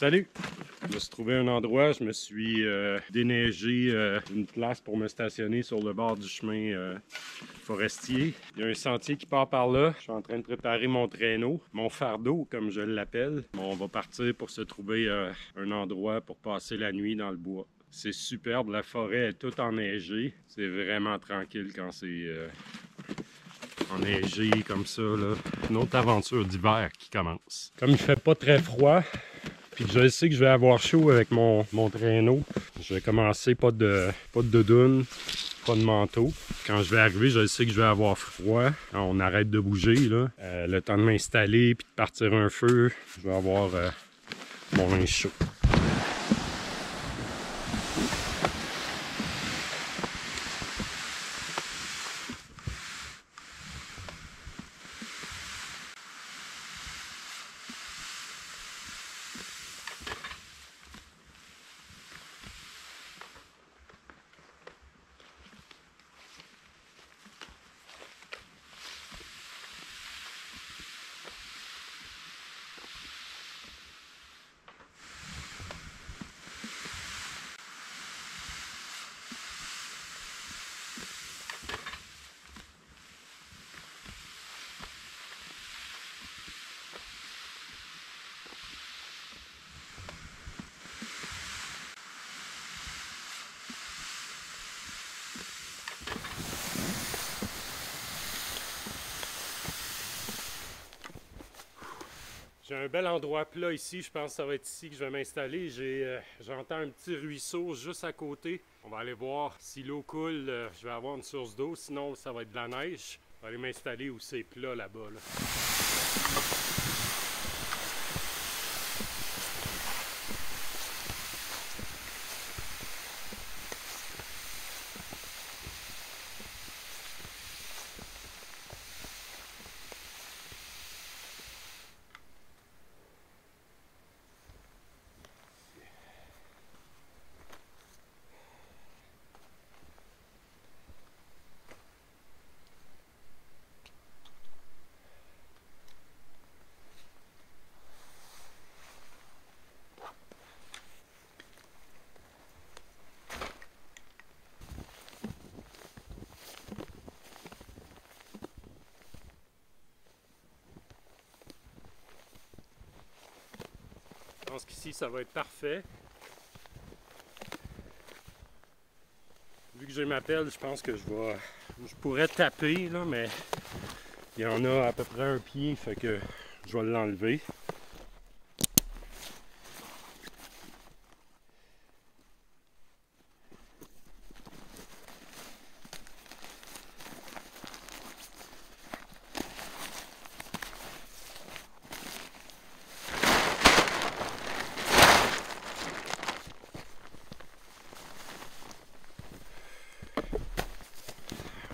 Salut! Je me suis trouvé un endroit, je me suis déneigé une place pour me stationner sur le bord du chemin forestier. Il y a un sentier qui part par là. Je suis en train de préparer mon traîneau, mon fardeau comme je l'appelle. On va partir pour se trouver un endroit pour passer la nuit dans le bois. C'est superbe, la forêt est toute enneigée. C'est vraiment tranquille quand c'est enneigé comme ça, là. Une autre aventure d'hiver qui commence. Comme il fait pas très froid, puis je sais que je vais avoir chaud avec mon traîneau, je vais commencer pas de doudoune, pas de manteau. Quand je vais arriver, je sais que je vais avoir froid. On arrête de bouger, là. Le temps de m'installer puis de partir un feu, je vais avoir mon linge chaud. J'ai un bel endroit plat ici, je pense que ça va être ici que je vais m'installer. J'entends un petit ruisseau juste à côté. On va aller voir si l'eau coule, je vais avoir une source d'eau, sinon ça va être de la neige. Je vais aller m'installer où c'est plat là-bas. Là. Je pense qu'ici ça va être parfait. Vu que j'ai ma pelle, je pense que je pourrais taper là, mais il y en a à peu près un pied, fait que je vais l'enlever.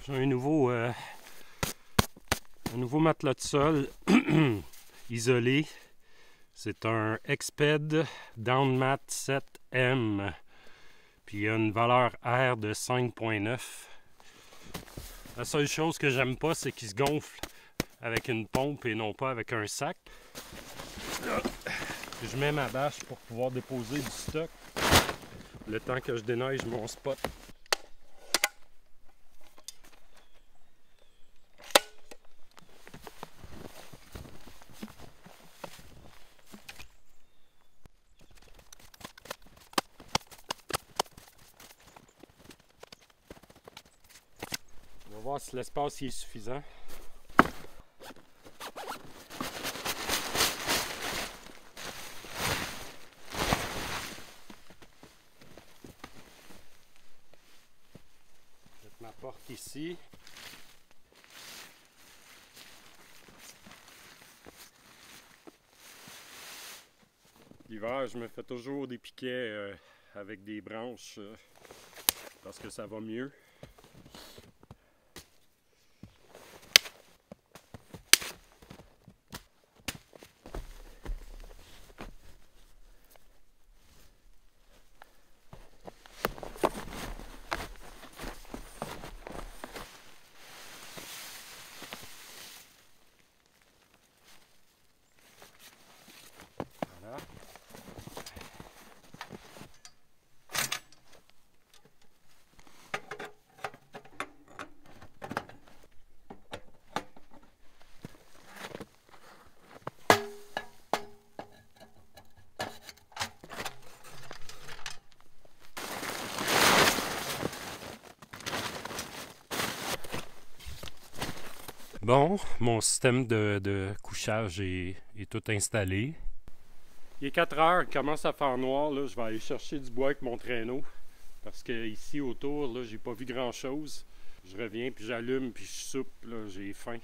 J'ai un nouveau matelas de sol isolé. C'est un Exped Downmat 7M. Puis il y a une valeur R de 5.9. La seule chose que j'aime pas, c'est qu'il se gonfle avec une pompe et non pas avec un sac. Là, je mets ma bâche pour pouvoir déposer du stock le temps que je déneige mon spot. On va voir si l'espace est suffisant. Je mets ma porte ici. L'hiver, je me fais toujours des piquets avec des branches parce que ça va mieux. Voilà. Bon, mon système de couchage est tout installé. Il est 4 heures, il commence à faire noir. Là, je vais aller chercher du bois avec mon traîneau. Parce que ici autour, là, j'ai pas vu grand chose. Je reviens, puis j'allume, puis je soupe. Là, j'ai faim.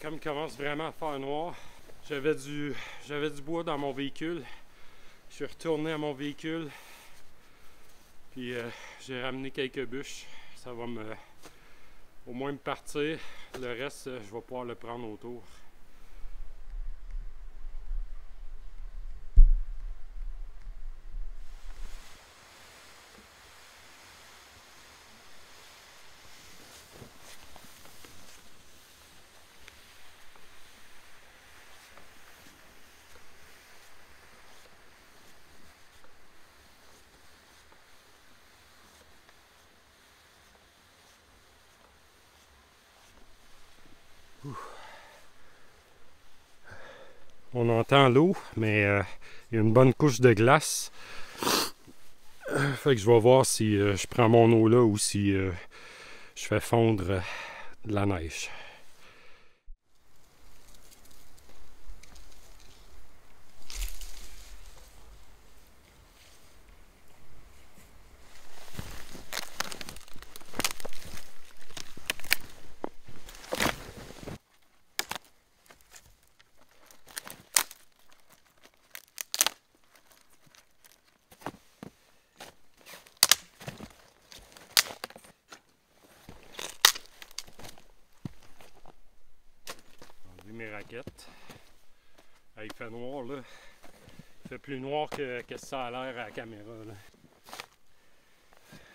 Comme il commence vraiment à faire noir, j'avais du bois dans mon véhicule. Je suis retourné à mon véhicule, puis j'ai ramené quelques bûches. Ça va au moins me partir. Le reste, je vais pouvoir le prendre autour. On entend l'eau, mais il y a une bonne couche de glace. Fait que je vais voir si je prends mon eau là ou si je fais fondre de la neige. Mes raquettes. Ah, il fait noir là. Il fait plus noir que ça a l'air à la caméra là.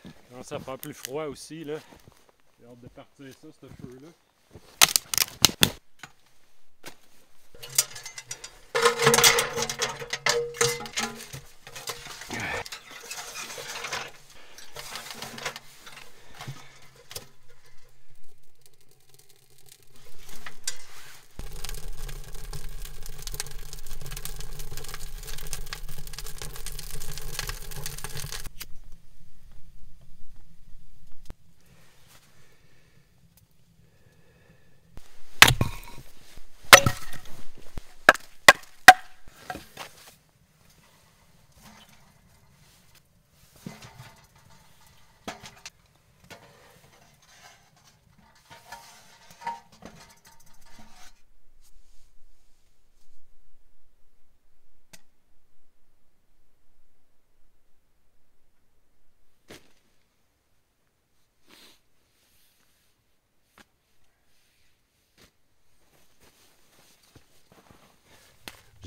Il commence à faire plus froid aussi là. J'ai hâte de partir ça, ce feu là.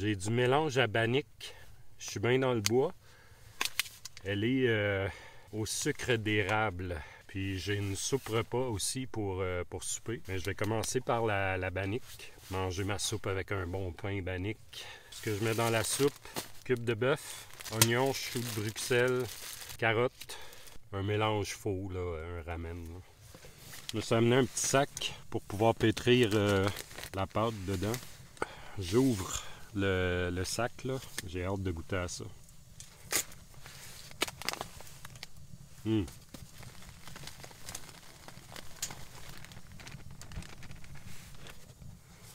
J'ai du mélange à bannique. Je suis bien dans le bois. Elle est au sucre d'érable. Puis j'ai une soupe repas aussi pour souper. Mais je vais commencer par la bannique. Manger ma soupe avec un bon pain bannique. Ce que je mets dans la soupe, cube de bœuf, oignons, choux de Bruxelles, carottes, un mélange faux, là, un ramen. Là. Je me suis amené un petit sac pour pouvoir pétrir la pâte dedans. J'ouvre le sac, là. J'ai hâte de goûter à ça.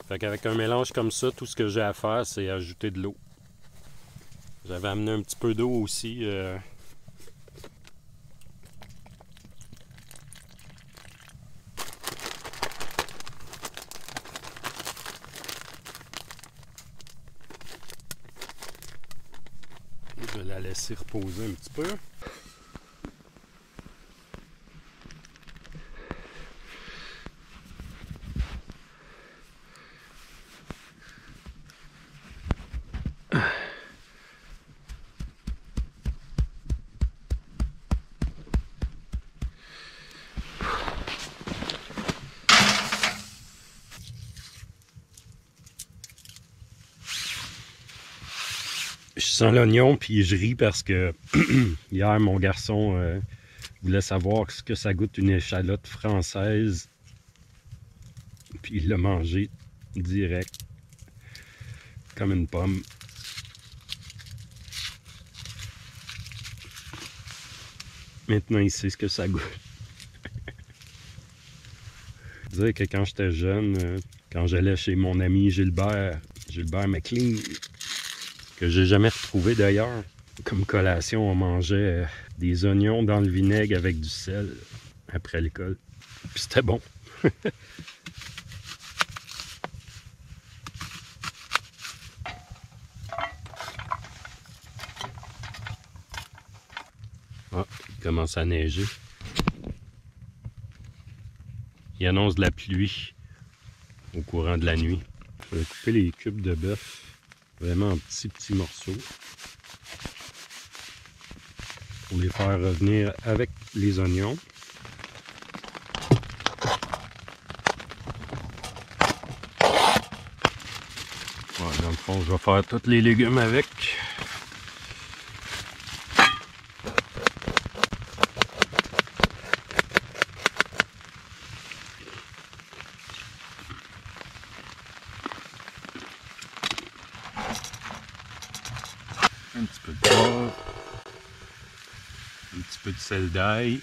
Fait qu'avec un mélange comme ça, tout ce que j'ai à faire, c'est ajouter de l'eau. J'avais amené un petit peu d'eau aussi. Je vais la laisser reposer un petit peu. Je sens l'oignon puis je ris parce que hier mon garçon voulait savoir ce que ça goûte une échalote française. Puis il l'a mangé direct, comme une pomme. Maintenant il sait ce que ça goûte. Je veux dire que quand j'étais jeune, quand j'allais chez mon ami Gilbert McLean, que j'ai jamais retrouvé d'ailleurs, comme collation on mangeait des oignons dans le vinaigre avec du sel après l'école. Puis c'était bon. Ah, il commence à neiger. Il annonce de la pluie au courant de la nuit. Je vais couper les cubes de bœuf vraiment en petits morceaux pour les faire revenir avec les oignons. Ouais, dans le fond, je vais faire tous les légumes avec. Un petit peu de poivre, un petit peu de sel d'ail,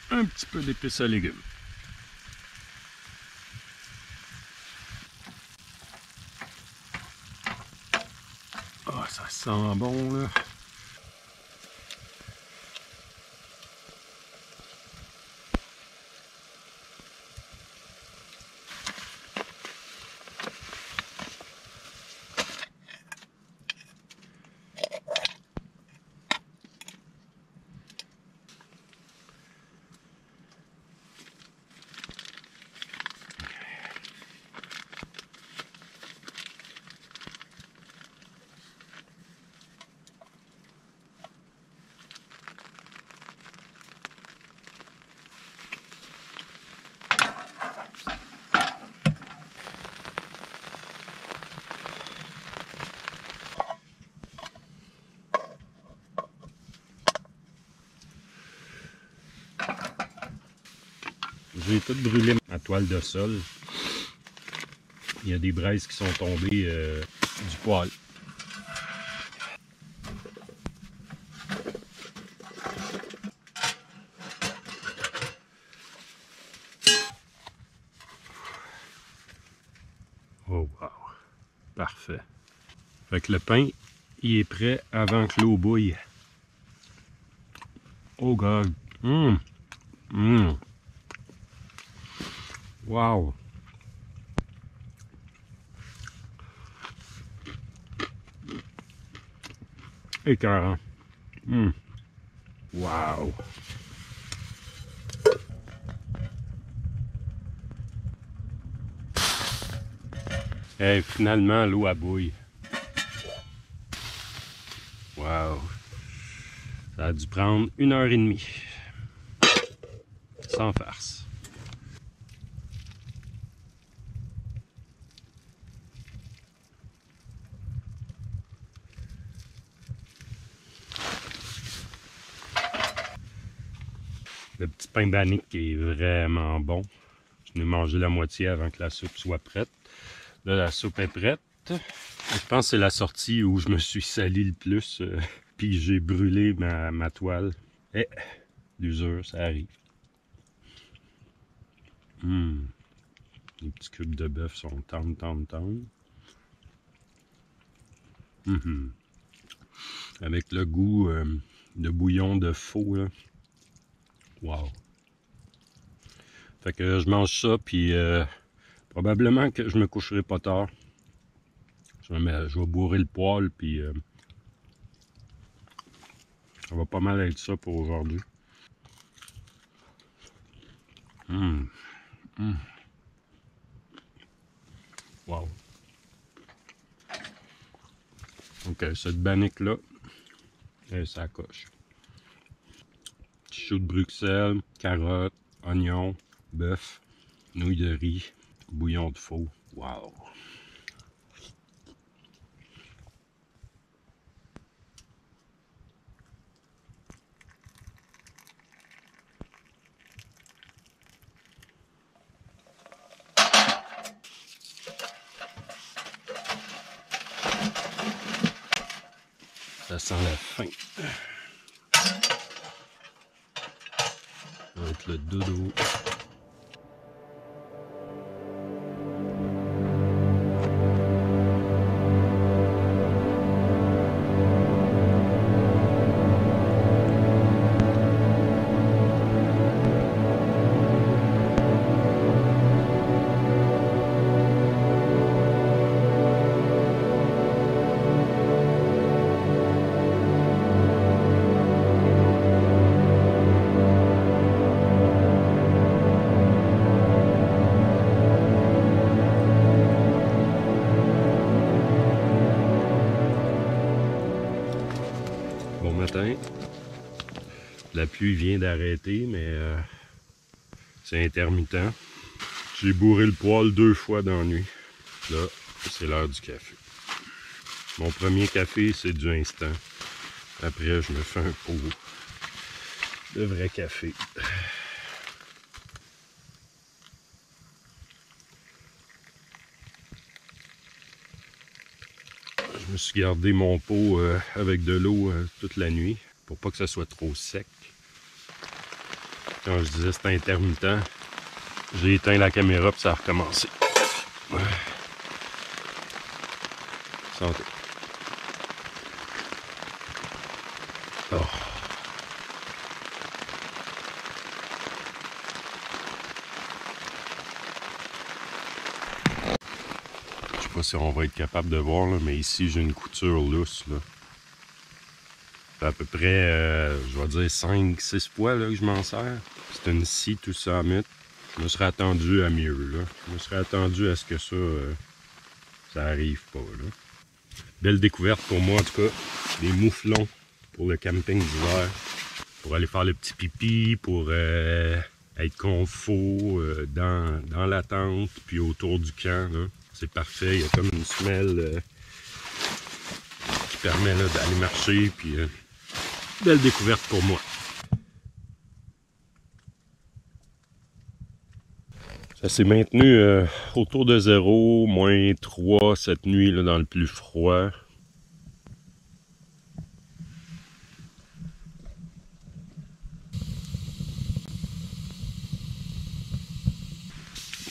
un petit peu d'épices à légumes. Ah, ça sent bon là. J'ai tout brûlé ma toile de sol. Il y a des braises qui sont tombées du poêle. Oh wow! Parfait. Fait que le pain, il est prêt avant que l'eau bouille. Oh god! Wow! Écœurant. Wow! Et finalement, l'eau a bouille. Wow! Ça a dû prendre 1h30. Sans farce. Le petit pain bannique qui est vraiment bon. Je n'ai mangé la moitié avant que la soupe soit prête. Là, la soupe est prête. Je pense que c'est la sortie où je me suis sali le plus. Puis j'ai brûlé ma toile. Et l'usure, ça arrive. Les petits cubes de bœuf sont tendres. Avec le goût de bouillon de faux. Là. Wow! Fait que je mange ça, puis probablement que je me coucherai pas tard. Je vais bourrer le poêle, puis ça va pas mal être ça pour aujourd'hui. Wow! Donc cette bannique-là, ça coche. Petit chou de Bruxelles, carottes, oignons, bœuf, nouilles de riz, bouillon de faux. Wow! Ça sent la fin. Ça va être le dodo. Bon matin. La pluie vient d'arrêter, mais c'est intermittent. J'ai bourré le poêle 2 fois dans la nuit. Là, c'est l'heure du café. Mon premier café, c'est du instant. Après, je me fais un pot de vrai café. Je me suis gardé mon pot avec de l'eau toute la nuit pour pas que ça soit trop sec. Quand je disais c'était intermittent, j'ai éteint la caméra puis ça a recommencé. Santé. Oh. Je sais pas si on va être capable de voir, là, mais ici j'ai une couture lousse. Là. Ça fait à peu près, je vais dire 5-6 fois là, que je m'en sers. C'est une scie tout ça mute. Je me serais attendu à mieux. Là. Je me serais attendu à ce que ça arrive pas. Là. Belle découverte pour moi en tout cas. Des mouflons pour le camping d'hiver. Pour aller faire le petit pipi, pour être confort dans la tente, puis autour du camp. C'est parfait. Il y a comme une semelle qui permet d'aller marcher. Puis, belle découverte pour moi. Ça s'est maintenu autour de 0, -3 cette nuit là, dans le plus froid.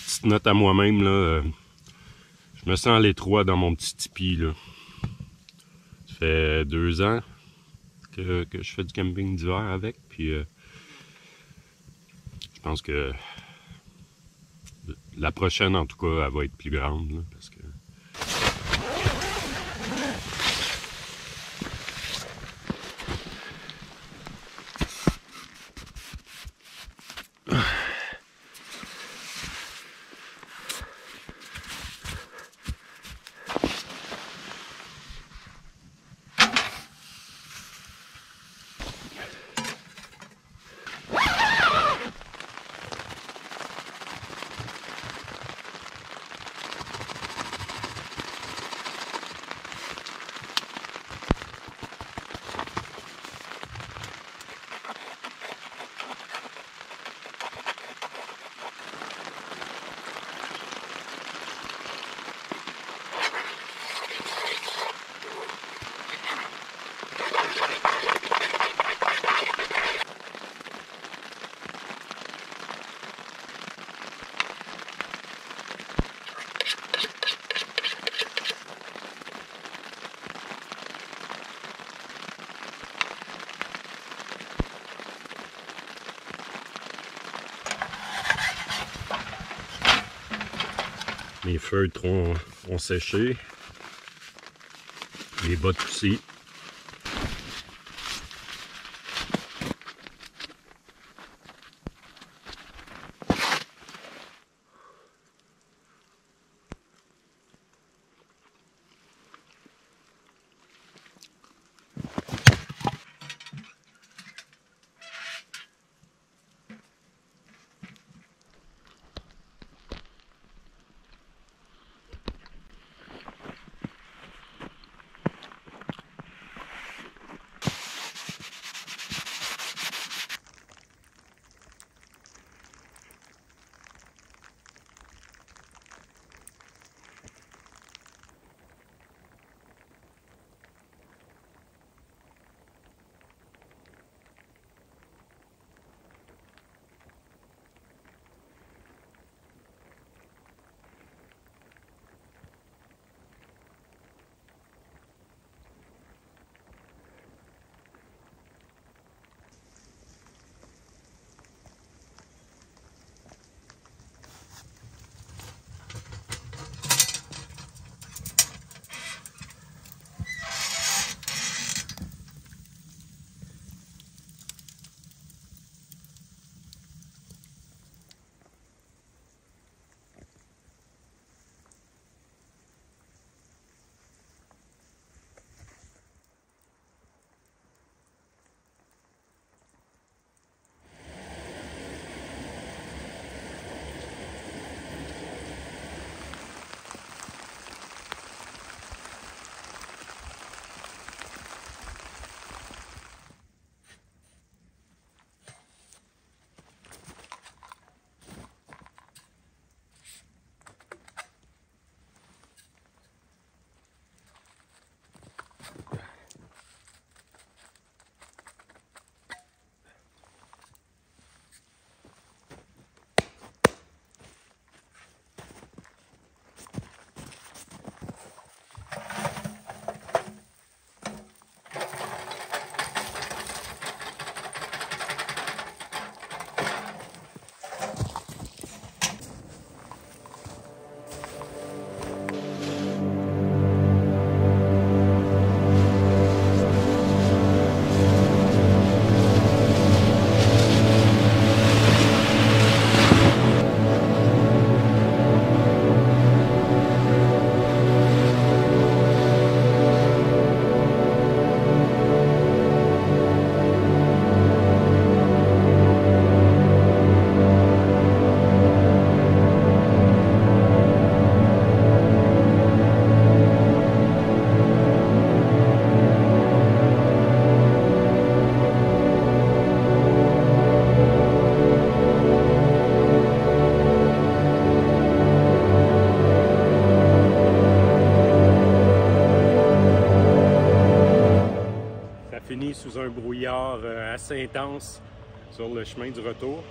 Petite note à moi-même, là, je me sens à l'étroit dans mon petit tipi. Là. Ça fait 2 ans que je fais du camping d'hiver avec, puis je pense que la prochaine, en tout cas, elle va être plus grande, là, parce que mes feutres ont séché. Les bottes aussi. sous un brouillard assez intense sur le chemin du retour.